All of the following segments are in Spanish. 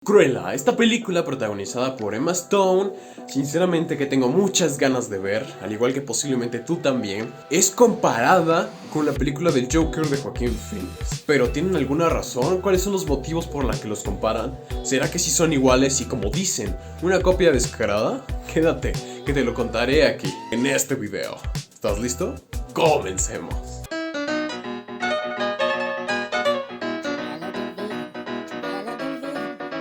Cruella, esta película protagonizada por Emma Stone, sinceramente que tengo muchas ganas de ver, al igual que posiblemente tú también, es comparada con la película del Joker de Joaquín Phoenix. Pero ¿tienen alguna razón? ¿Cuáles son los motivos por los que los comparan? ¿Será que sí son iguales y como dicen, una copia descarada? Quédate, que te lo contaré aquí, en este video. ¿Estás listo? ¡Comencemos!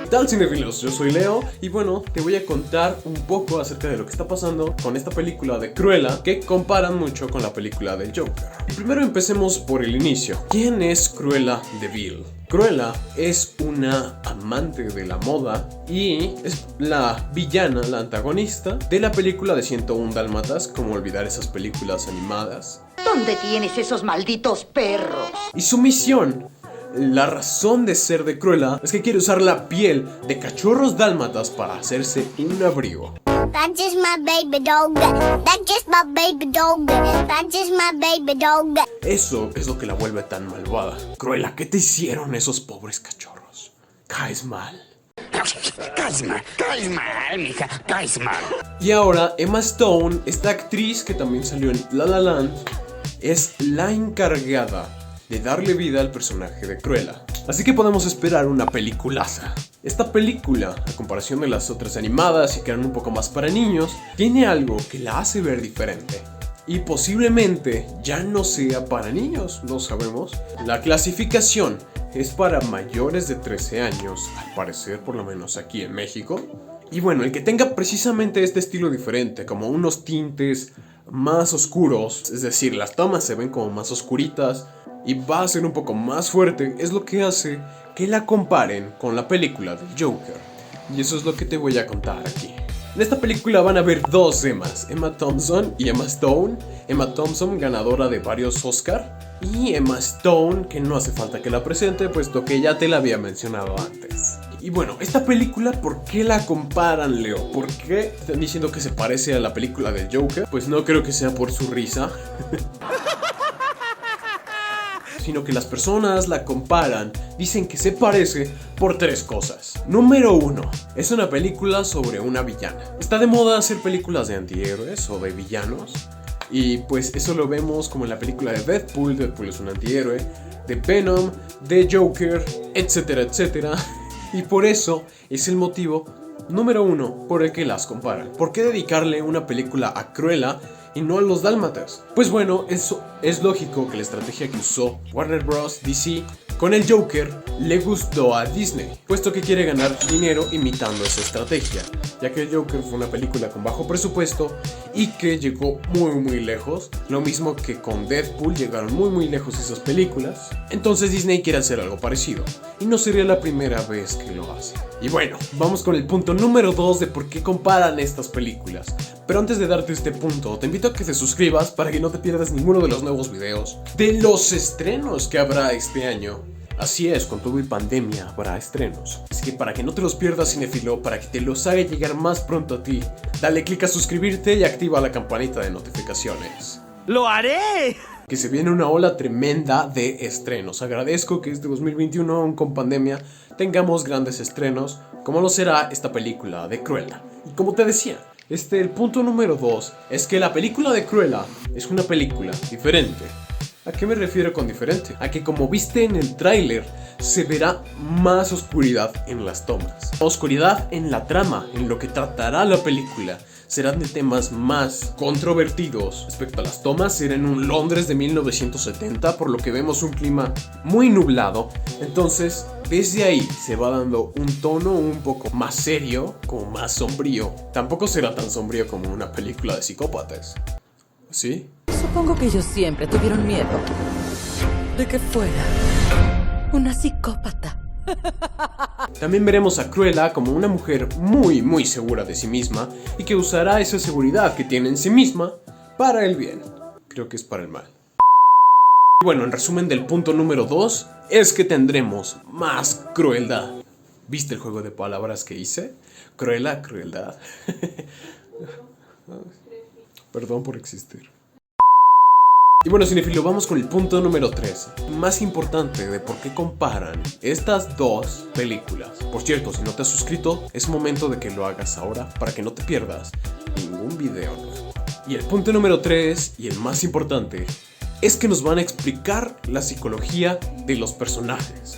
¿Qué tal, cinefilos? Yo soy Leo y bueno, te voy a contar un poco acerca de lo que está pasando con esta película de Cruella que comparan mucho con la película del Joker. Y primero empecemos por el inicio. ¿Quién es Cruella de Vil? Cruella es una amante de la moda y es la villana, la antagonista de la película de 101 Dálmatas, como olvidar esas películas animadas. ¿Dónde tienes esos malditos perros? Y su misión, la razón de ser de Cruella, es que quiere usar la piel de cachorros dálmatas para hacerse un abrigo. That's just my baby dog. That's just my baby dog. That's just my baby dog. Eso es lo que la vuelve tan malvada. Cruella, ¿qué te hicieron esos pobres cachorros? Caes mal. Caes mal, mija, caes mal. Y ahora Emma Stone, esta actriz que también salió en La La Land, es la encargada de darle vida al personaje de Cruella. Así que podemos esperar una peliculaza. Esta película, a comparación de las otras animadas y que eran un poco más para niños, tiene algo que la hace ver diferente. Y posiblemente ya no sea para niños, no sabemos. La clasificación es para mayores de 13 años, al parecer, por lo menos aquí en México. Y bueno, el que tenga precisamente este estilo diferente, como unos tintes más oscuros, es decir, las tomas se ven como más oscuritas y va a ser un poco más fuerte, es lo que hace que la comparen con la película del Joker. Y eso es lo que te voy a contar aquí. En esta película van a ver dos Emmas, Emma Thompson y Emma Stone. Emma Thompson, ganadora de varios Oscar, y Emma Stone, que no hace falta que la presente, puesto que ya te la había mencionado antes. Y bueno, esta película, ¿por qué la comparan, Leo? ¿Por qué están diciendo que se parece a la película del Joker? Pues no creo que sea por su risa. Sino que las personas la comparan, dicen que se parece por tres cosas. Número 1, es una película sobre una villana. Está de moda hacer películas de antihéroes o de villanos, y pues eso lo vemos como en la película de Deadpool. Deadpool es un antihéroe, de Venom, de Joker, etcétera, etcétera. Y por eso es el motivo número 1 por el que las comparan. ¿Por qué dedicarle una película a Cruella y no a los dálmatas? Pues bueno, eso es lógico que la estrategia que usó Warner Bros. DC con el Joker le gustó a Disney, puesto que quiere ganar dinero imitando esa estrategia, ya que el Joker fue una película con bajo presupuesto y que llegó muy lejos, lo mismo que con Deadpool llegaron muy lejos esas películas. Entonces Disney quiere hacer algo parecido, y no sería la primera vez que lo hace. Y bueno, vamos con el punto número 2 de por qué comparan estas películas. Pero antes de darte este punto, te invito a que te suscribas para que no te pierdas ninguno de los nuevos videos de los estrenos que habrá este año. Así es, con todo y pandemia habrá estrenos. Así que para que no te los pierdas, cinéfilo, para que te los haga llegar más pronto a ti, dale click a suscribirte y activa la campanita de notificaciones. ¡Lo haré! Que se viene una ola tremenda de estrenos. Agradezco que este 2021, aún con pandemia, tengamos grandes estrenos, como lo será esta película de Cruella. Y como te decía, el punto número 2 es que la película de Cruella es una película diferente. ¿A qué me refiero con diferente? A que, como viste en el tráiler, se verá más oscuridad en las tomas. Oscuridad en la trama, en lo que tratará la película. Serán de temas más controvertidos. Respecto a las tomas, será en un Londres de 1970, por lo que vemos un clima muy nublado. Entonces, desde ahí se va dando un tono un poco más serio, como más sombrío. Tampoco será tan sombrío como una película de psicópatas. ¿Sí? Supongo que ellos siempre tuvieron miedo de que fuera una psicópata. También veremos a Cruella como una mujer muy segura de sí misma y que usará esa seguridad que tiene en sí misma para el bien. Creo que es para el mal. Y bueno, en resumen del punto número 2 es que tendremos más crueldad. ¿Viste el juego de palabras que hice? Cruella, crueldad. Perdón por existir. Y bueno, cinéfilo, vamos con el punto número 3, más importante de por qué comparan estas dos películas. Por cierto, si no te has suscrito, es momento de que lo hagas ahora para que no te pierdas ningún video nuevo. Y el punto número 3, y el más importante, es que nos van a explicar la psicología de los personajes.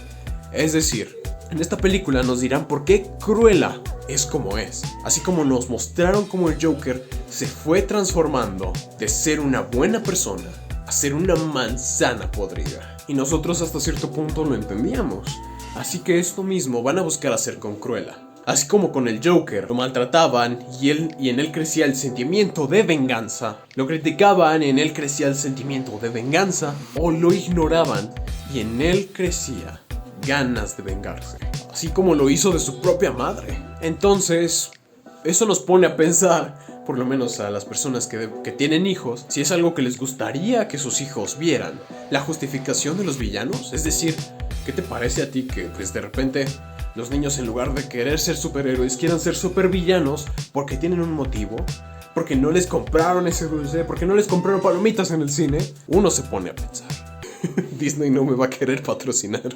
Es decir, en esta película nos dirán por qué Cruella es como es, así como nos mostraron cómo el Joker se fue transformando de ser una buena persona a ser una manzana podrida. Y nosotros hasta cierto punto lo entendíamos. Así que esto mismo van a buscar hacer con Cruella. Así como con el Joker, lo maltrataban y en él crecía el sentimiento de venganza. Lo criticaban y en él crecía el sentimiento de venganza. O lo ignoraban y en él crecía ganas de vengarse. Así como lo hizo de su propia madre. Entonces, eso nos pone a pensar, por lo menos a las personas que tienen hijos, si es algo que les gustaría que sus hijos vieran. La justificación de los villanos. Es decir, ¿qué te parece a ti que pues de repente los niños, en lugar de querer ser superhéroes, quieran ser supervillanos porque tienen un motivo? Porque no les compraron ese dulce, porque no les compraron palomitas en el cine. Uno se pone a pensar, Disney no me va a querer patrocinar.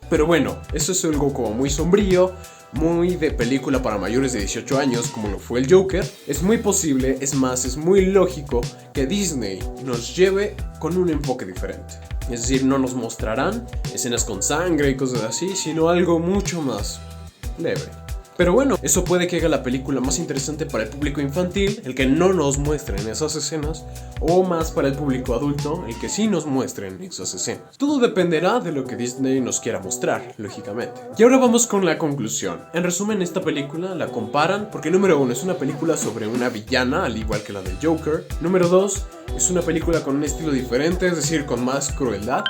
Pero bueno, eso es algo como muy sombrío, muy de película para mayores de 18 años, como lo fue el Joker. Es muy posible, es más, es muy lógico que Disney nos lleve con un enfoque diferente. Es decir, no nos mostrarán escenas con sangre y cosas así, sino algo mucho más leve. Pero bueno, eso puede que haga la película más interesante para el público infantil, el que no nos muestren esas escenas, o más para el público adulto, el que sí nos muestren esas escenas. Todo dependerá de lo que Disney nos quiera mostrar, lógicamente. Y ahora vamos con la conclusión. En resumen, esta película la comparan porque número 1 es una película sobre una villana, al igual que la del Joker. Número 2 es una película con un estilo diferente, es decir, con más crueldad.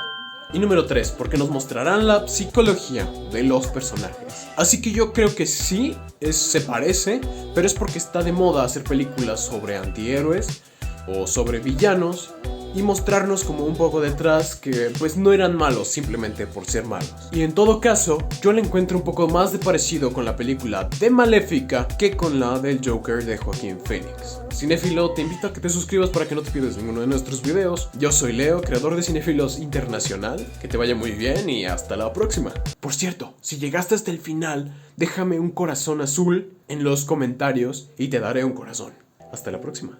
Y número 3, porque nos mostrarán la psicología de los personajes. Así que yo creo que sí, se parece, pero es porque está de moda hacer películas sobre antihéroes o sobre villanos y mostrarnos como un poco detrás que pues no eran malos simplemente por ser malos. Y en todo caso, yo le encuentro un poco más de parecido con la película de Maléfica que con la del Joker de Joaquín Phoenix. Cinéfilo, te invito a que te suscribas para que no te pierdas ninguno de nuestros videos. Yo soy Leo, creador de Cinéfilos Internacional. Que te vaya muy bien y hasta la próxima. Por cierto, si llegaste hasta el final, déjame un corazón azul en los comentarios y te daré un corazón. Hasta la próxima.